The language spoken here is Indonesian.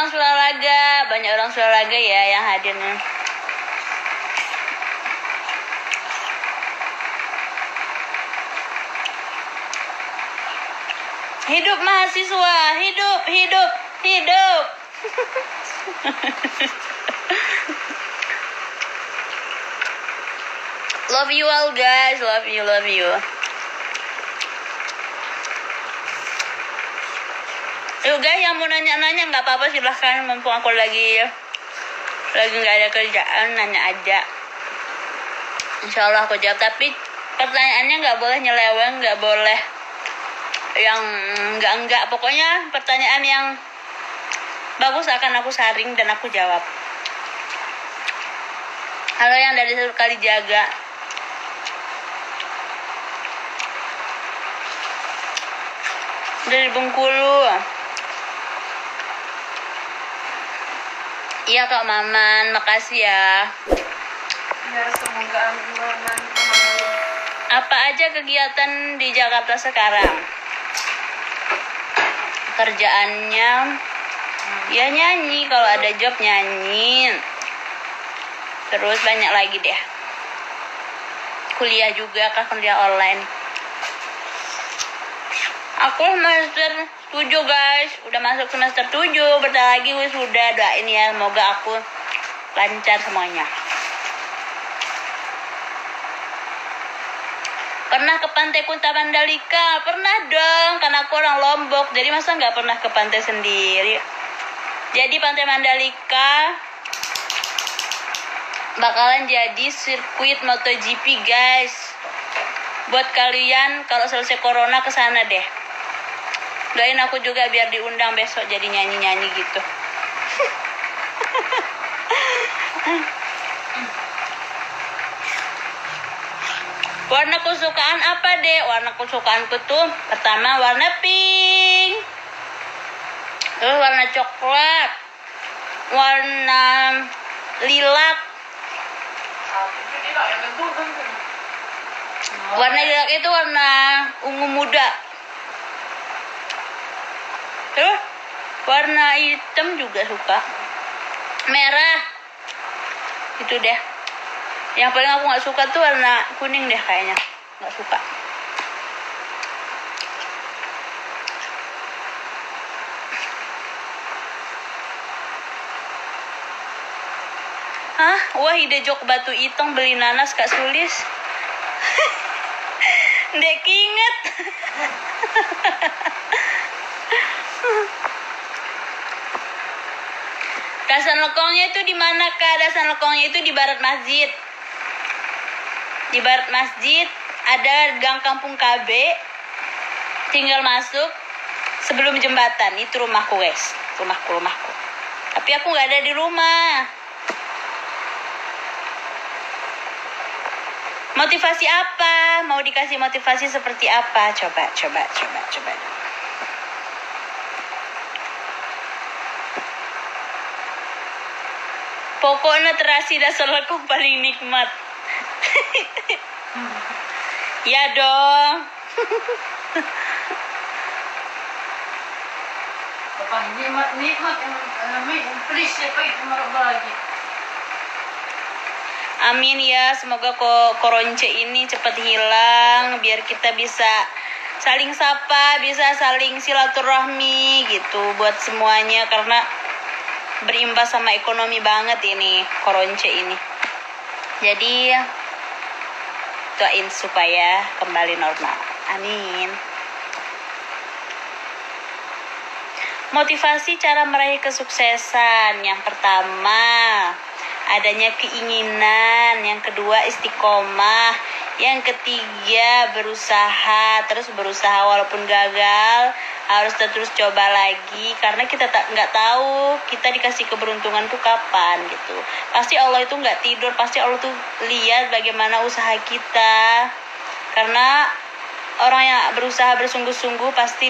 banyak orang Suraga ya yang hadirnya. Hidup mahasiswa, hidup. Love you all guys, love you. Yuk guys, yang mau nanya-nanya nggak apa-apa, silahkan. Mumpung aku lagi nggak ada kerjaan, nanya aja. Insya Allah aku jawab. Tapi pertanyaannya nggak boleh nyeleweng, nggak boleh yang enggak. Pokoknya pertanyaan yang bagus akan aku saring dan aku jawab. Halo yang dari Kalijaga. Dari Bengkulu. Iya Kak Maman, makasih ya. Ya, semoga aman. Apa aja kegiatan di Jakarta sekarang? Kerjaannya ya nyanyi, kalau ada job nyanyi. Terus banyak lagi deh. Kuliah juga, kuliah online. Aku semester 7 guys, udah masuk semester 7, bentar lagi sudah. Doain ya, semoga aku lancar semuanya. Pernah ke Pantai Kuta Mandalika? Pernah dong, karena aku orang Lombok, jadi masa nggak pernah ke pantai sendiri. Jadi Pantai Mandalika bakalan jadi sirkuit MotoGP guys. Buat kalian kalau selesai corona kesana deh. Doain aku juga biar diundang besok jadi nyanyi-nyanyi gitu. Warna kesukaan apa deh? Warna kesukaanku tuh pertama warna pink, terus warna coklat, warna lilac. Warna lilac itu warna ungu muda. Terus warna hitam juga suka. Merah. Itu deh. Yang paling aku nggak suka tuh warna kuning deh kayaknya. Nggak suka. Hah? Wah, ide jok batu itong beli nanas Kak Sulis. Dek inget. Dasan lekongnya itu di mana Kak? Dasan lekongnya itu di barat masjid. Di barat masjid ada gang kampung KB. Tinggal masuk sebelum jembatan. Itu rumahku guys. Rumahku. Tapi aku nggak ada di rumah. Motivasi apa? Mau dikasih motivasi seperti apa? Coba. Pokoknya terasi dasar lekong paling nikmat. Ya dong. Nikmat please siapa itu lagi. Amin ya, semoga koronce ini cepat hilang biar kita bisa saling sapa, bisa saling silaturahmi gitu buat semuanya, karena berimbas sama ekonomi banget ini koronce ini. Jadi doain supaya kembali normal. Amin. Motivasi cara meraih kesuksesan. Yang pertama, adanya keinginan. Yang kedua, istiqomah. Yang ketiga, berusaha. Terus berusaha walaupun gagal, harus terus coba lagi, karena kita nggak tahu kita dikasih keberuntungan tuh kapan gitu. Pasti Allah itu nggak tidur, pasti Allah tuh lihat bagaimana usaha kita, karena orang yang berusaha bersungguh-sungguh pasti